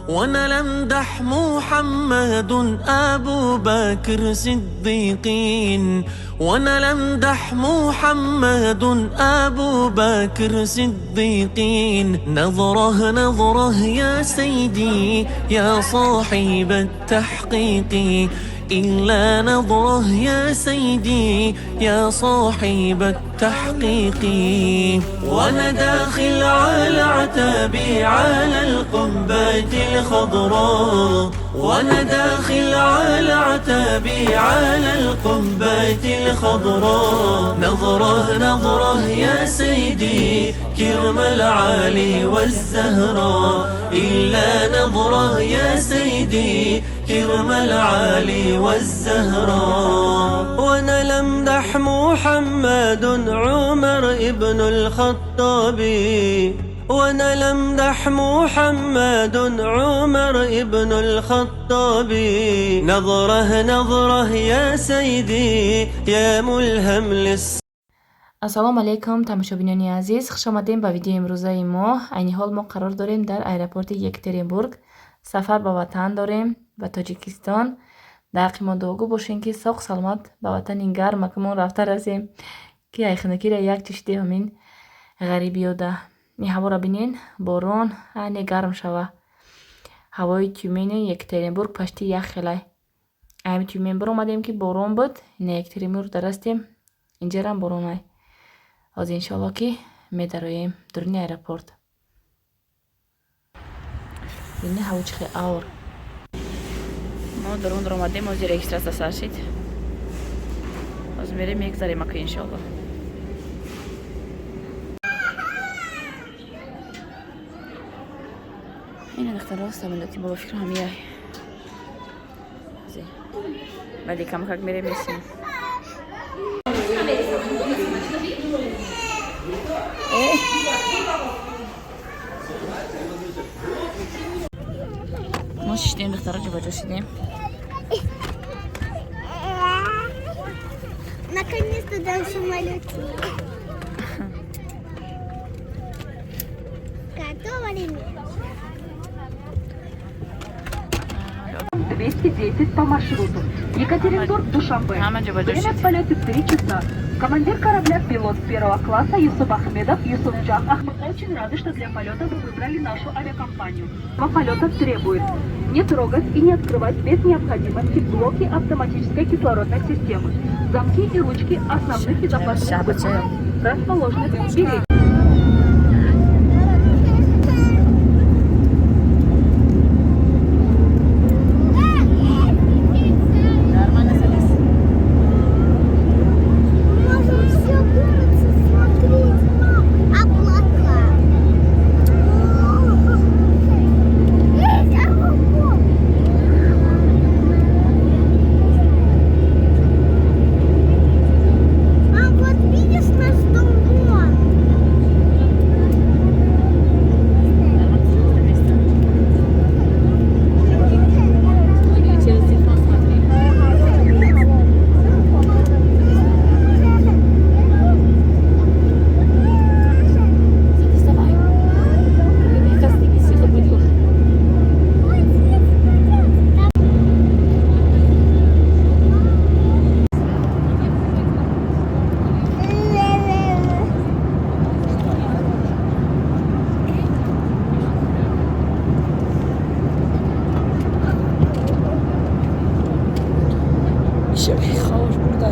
ونلمدح محمد أبو بكر صديقين، ونلمدح محمد أبو بكر صديقين. نظره نظره يا سيدي يا صاحب التحقيق، إلا نظره يا سيدي يا صاحب التحقيق. وانا داخل على عتابي على القبة الخضراء، وانا داخل على عتابي على القبة الخضراء. نظره نظره يا سيدي كرم العالي والزهراء، إلا نظره يا سيدي كرم العالي والزهراء. وانا لمدح محمد عمر ابن الخطاب، وانا لمدح محمد عمر ابن الخطاب. نظره نظره يا سيدي يا ملهم ассалому алайкум тамошобинони азиз, хуш омадем ба видеои имрӯзаи мо. Айни ҳол мо қарор дорем дар аэропорти Екатеринбург сафар ба ватан дорем, ба Тоҷикистон. дар қимондогӯ бошем ки соғ саломат ба ватани гармакамон рафта расем, ки айхунакира як чашиди ҳамин ғарибиёда. ин ҳавора бинен, борон айне гарм шава. ҳавои Тюмени Екатеринбург пашти ях хелай. айми Тюмен биромадем ки борон буд, ина Екатеринбург дарастем, инҷарам боронай. ҳозир иншоалло ки медароем дурини аэропорт. бинӣ ҳаво чӣ хеле аур. мо дурун омадем, ҳозир регистрация саршид. ҳозир мерем мегзарем ака иншоалло. ина духтаро самолёти бо фикр ҳамияй. баъди камакак мерем месим. мо шиштем духтаро ҷобаҷо шидем. Наконец-то дал самолете. Готово ли? 210 по маршруту. Екатеринбург, Душанбе. Время в полете 3 часа. Командир корабля, пилот первого класса Юсуп Ахмедов, Юсупджан Ахмед. Очень рады, что для полета вы выбрали нашу авиакомпанию. По полету требует не трогать и не открывать без необходимости блоки автоматической кислородной системы, замки и ручки основных безопасных блоков, расположенных в передней. Xoş burada.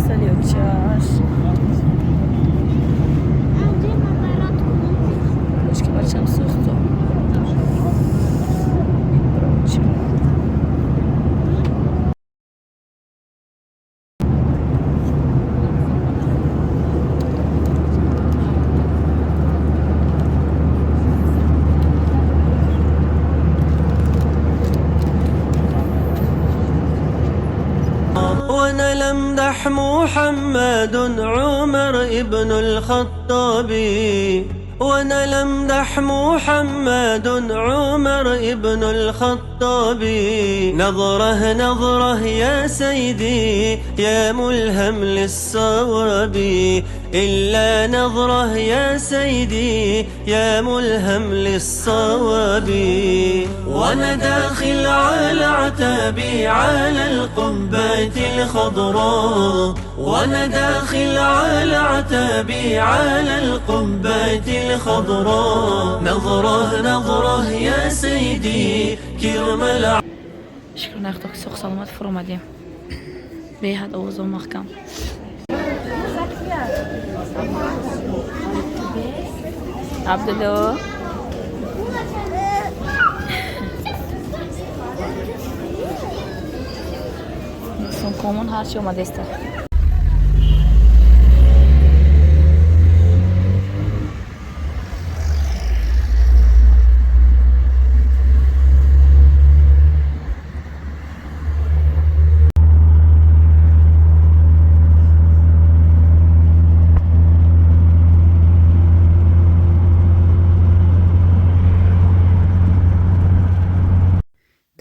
Saliochar. Acho que bate um susto. لمدح محمد عمر ابن الخطاب، وانا لمدح محمد عمر ابن الخطاب. نظره نظره يا سيدي يا ملهم للصواب، إلا نظره يا سيدي يا ملهم للصواب. وانا داخل على عتابي على القبة الخضراء، وانا داخل على عتابي على القبة الخضراء. نظره نظره يا سيدي كرم شكرا اختك سوق سلامات فرماديم بهاد اوزو محكم. عبدالله son common her şey modeste.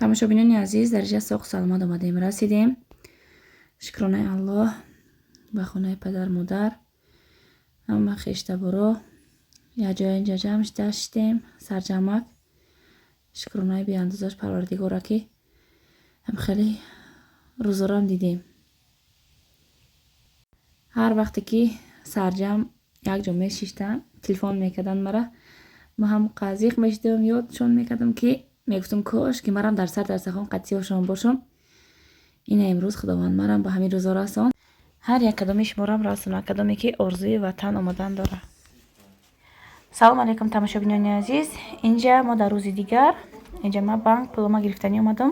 тамошобинони азиз, дар ҷа соғ саломат омадем расидем. шукронаи аллоҳ ба хонаи падар модар ҳама хештаборо якҷоя инҷа ҷамъ даштем сарҷамак. шукронаи беандозаш парвардигора ки ҳам хеле рӯзорам дидем. ҳар вақте ки сарҷамъ якҷо мешиштам телефон мекарданд мара, ма ҳам қазиқ мешидам, ёдшон мекардам ки мегуфтам кош ки марам дар сар дарсахон қатъиёшон бошам. ина имрӯз худованд марам ба ҳамин рӯзо расон. ҳар як кадоми шуморам расона, кадоме ки орзуи ватан омадан дора. салому алайкум тамошобинони азиз, инҷа мо дар рӯзи дигар, инҷа ма банк пулома гирифтанӣ омадам.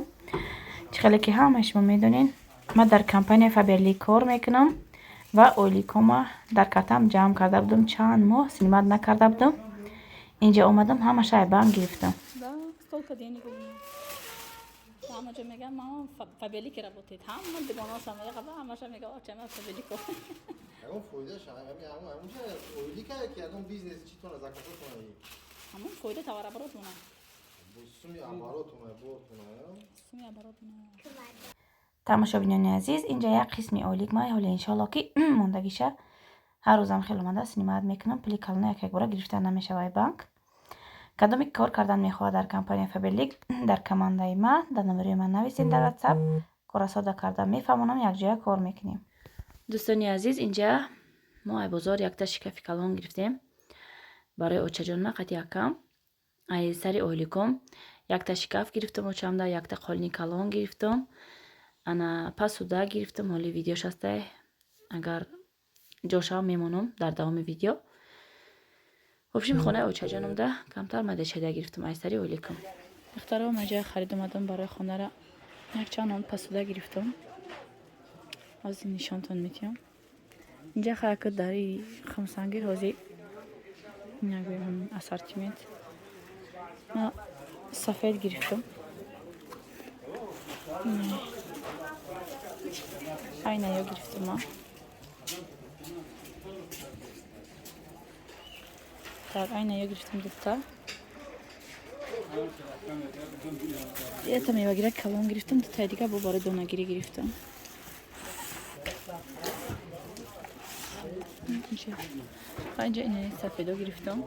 чӣ хеле ки ҳама шумо медонед, ма дар компания Faberlic кор мекунам ва ойликома дар картам ҷамъ карда будам, чанд моҳ синимат накарда будам. инҷа омадам ҳамаша банк гирифтам. همه جا میگن ما فابریک работает. همه دیوانه سامیا قبل همشون میگن آچه ما فابریک رو. همون فایده شما همون چه اولی که الان بیزنس چطور از اکثر کنی؟ همون فایده تاور براتونه. سومی عباراتونه بودونه. سومی عباراتونه. тамошобинони азиз, инҷа як қисми ойлик ма ҳоле иншоалло ки мондагиша ҳар рӯзам хеле омада синимат мекунам. пули калона як бора гирифта намешавад банк. кадоме ки кор кардан мехоҳад дар компания Faberlic дар командаи ма дар номерои ман нависед дар WhatsApp, кора сода карда мефаҳмонам, якҷоя кор мекунем. дӯстони азиз, инҷа мо ай бозор якта шикафи калон гирифтем барои очаҷон нақати якам ай сари ойликом якта шикаф гирифтам, очамда якта қолини калон гирифтам, ана пасуда гирифтам. ҳоли видеош ҳастай, агар ҷошам мемонам дар давоми видео. ҳобшим хонаи очаҷонамда камтар мадешада гирифтам ай сари ойликам. духтаро маҷоя харид омадам барои хонара якчанд он пасуда гирифтам. ҳозир нишонтон метиҳам. инҷа хаяка дари хомсангир ҳозир нагӯям ассортимент. ма сафед гирифтам. айнаё гирифтам ма. так айнаё гирифтам дута. ета мевагирак калон гирифтам, дутаи дигар бо барои донагирӣ гирифтам. инҷа инаи сафедо гирифтам.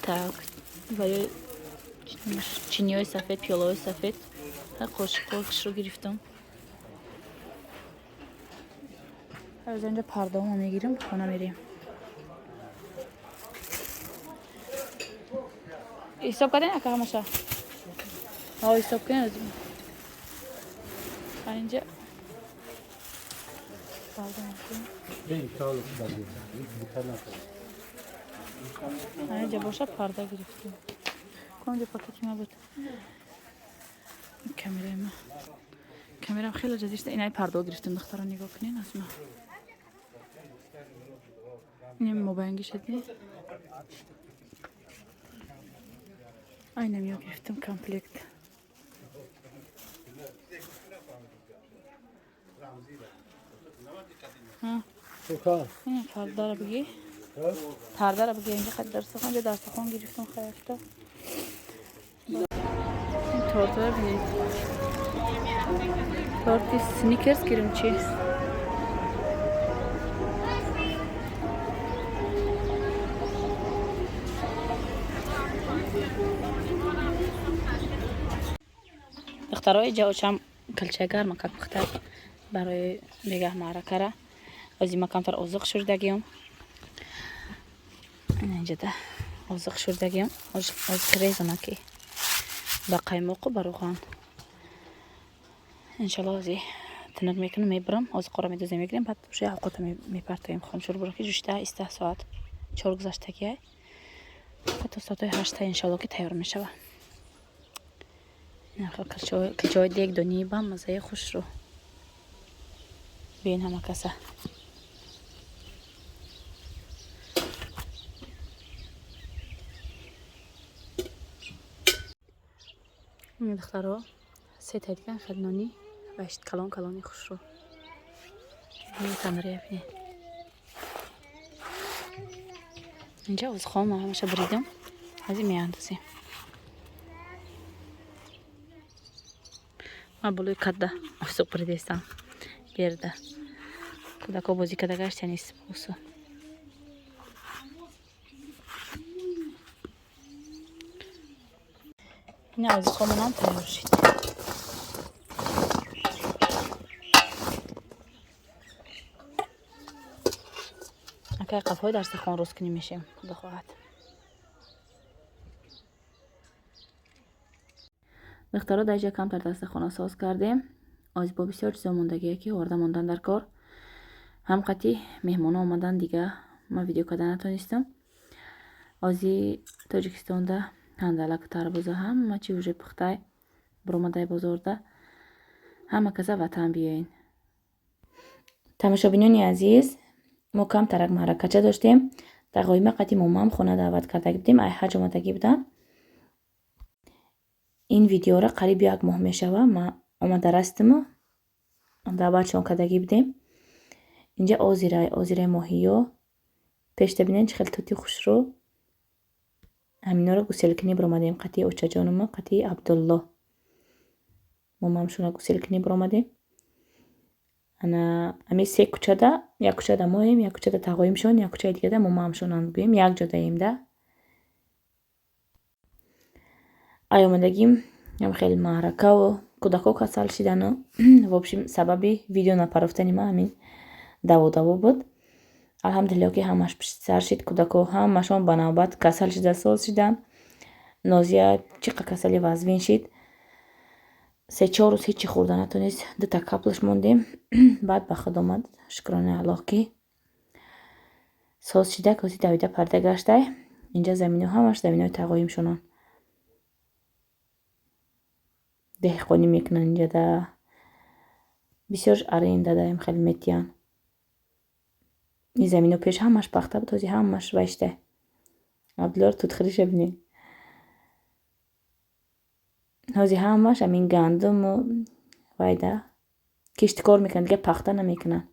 так барои чиниёи сафед, пиёлаҳои сафед қошиқҳошро гирифтам. ҳозир инҷа пардаҳомо мегирам, хона мерем. ҳисоб кардем ака ҳамаша? ҳисоб кунем озир. инҷа инҷа боша парда гирифтем. конҷа пакети ма буд. камераи ма. камерам хеле ҷадидшуда. инаи пардаҳо гирифтем, духтаро нигоҳ кунед аз ма. инам мобаянги шади. айнам ё гирифтем комплект. این پرده رو بگی پرده رو بگی اینجا خیلی درستخوان گرفتم خیلی این تورت رو بگید تورت سنیکرز کریم چیز دخترای جاوچم کلچه گرم که بختر برای بگه معرکه را از این مکان تر اوزق شدگیم اینجا ده اوزق شدگیم از کریزم که با قیمق و بروغان انشالله ازی تنگ میکنم میبرم از قرار میدوزیم میگیریم بعد بشه حقوقت میپرتیم خون شروع برو که جوشته 18 ساعت 4 گذشته که تا ساعت 8 انشالله که تیار میشه این کلچه دیگ دونی با مزه خوش رو بین همه کسه این دخترها سه تا دیگه خیلی نانی و اشت کلانی خوش رو این تمری افنی اینجا از خواهم همشه بریدم از این میاندازیم ما بلوی کده افسوق بریدستم گرده کدکا بازی کده گشت نیست بوسو این از خواهم هم تیار شد اگه قفای درست خون روز کنی میشیم خدا خواهد دخترها در کم تر دست خانه ساز کردیم از با بسیار چیزا موندگی که ورده موندن در کار هم قطعی مهمون آمدن دیگه ما ویدیو کردن نتونستم ازی تاجیکستان ده هندلک تربوزه همه چی وجه پخته برامده بازار ده همه کسا وطن بیاین تماشابینانی عزیز ما کم ترک محرکچه داشتیم در قایمه قطعی مامام خونه دعوت کرده بودیم ای حج آمدگی بودن این ویدیو را قریب 1 ماه میشه و ما آمده رستم دعوت شون کردگی بودیم اینجا آزیره ماهیو پیش بینین چه خیلی توتی خوش رو همینا رو گسیل کنی برامدیم قطعی اوچه جانم قطعی عبدالله مامام شونه گسیل کنی برامدیم انا امی 3 کوچه ده یک کوچه ده مایم یک کوچه ده تقایم شون یک کوچه دیگه ده مامام شونن بگویم یک جا دهیم ده آمدگیم هم خیلی معرکه و کودکا کسل شدن و وابشیم سببی ویدیو نپرفتنی ما همین دو بود الحمدلله که همش پشت سر شد کودکا همشون بنابرای کسل شده ساز شدن نازیه چقدر کسلی وزوین شد 3-4 روز هیچی خوردن نتونست 2 تا کپلش موندیم بعد به خود آمد شکرانه الله که ساز شده که دویده پرده گشته اینجا زمینو همش زمینای تقایم شونن دهقانی میکنن اینجا ده بسیار ارینده داریم خیلی میتیان این زمینو پیش همش پخته بود تازی همش وشته عبدالله رو تدخلیش ببینین تازی همش همین گندم و وایده کشتکار میکنن دیگه پخته نمیکنن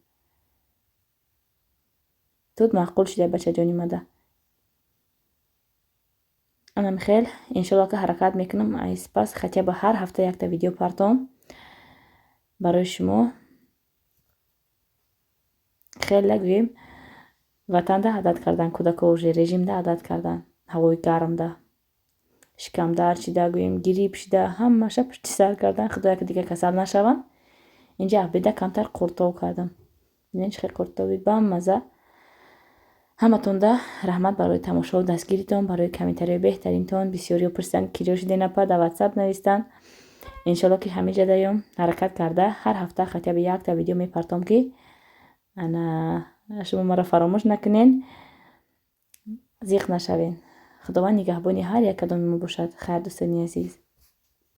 تود معقول شده بچه جانی مده انا خیلی انشالله که حرکت میکنم از پس خطیه با هر هفته 1 تا ویدیو پرتام برای شما خیلی لگویم وطن ده عادت کردن کودکا وجه رژیم ده عادت کردن هوای گرم ده شکم در شده گویم گریب شده همه شب پشت سر کردن خدایا که دیگه کسل نشون اینجا عبیده کمتر قرطاو کردم بینین چه خیلی قرطاوی با مزه همه تون ده رحمت برای تماشا و دستگیریتون برای کمیتری بهترین تون بسیاری پرسیدن کجا شده نپا در واتساپ نوشتن انشالله که همه جا دایم حرکت کرده هر هفته خطیه به 1 تا ویدیو میپرتم که انا شما مرا فراموش نکنین زیق نشوین خداوند نگهبانی هر یک کدام ما باشد خیر دوستانی عزیز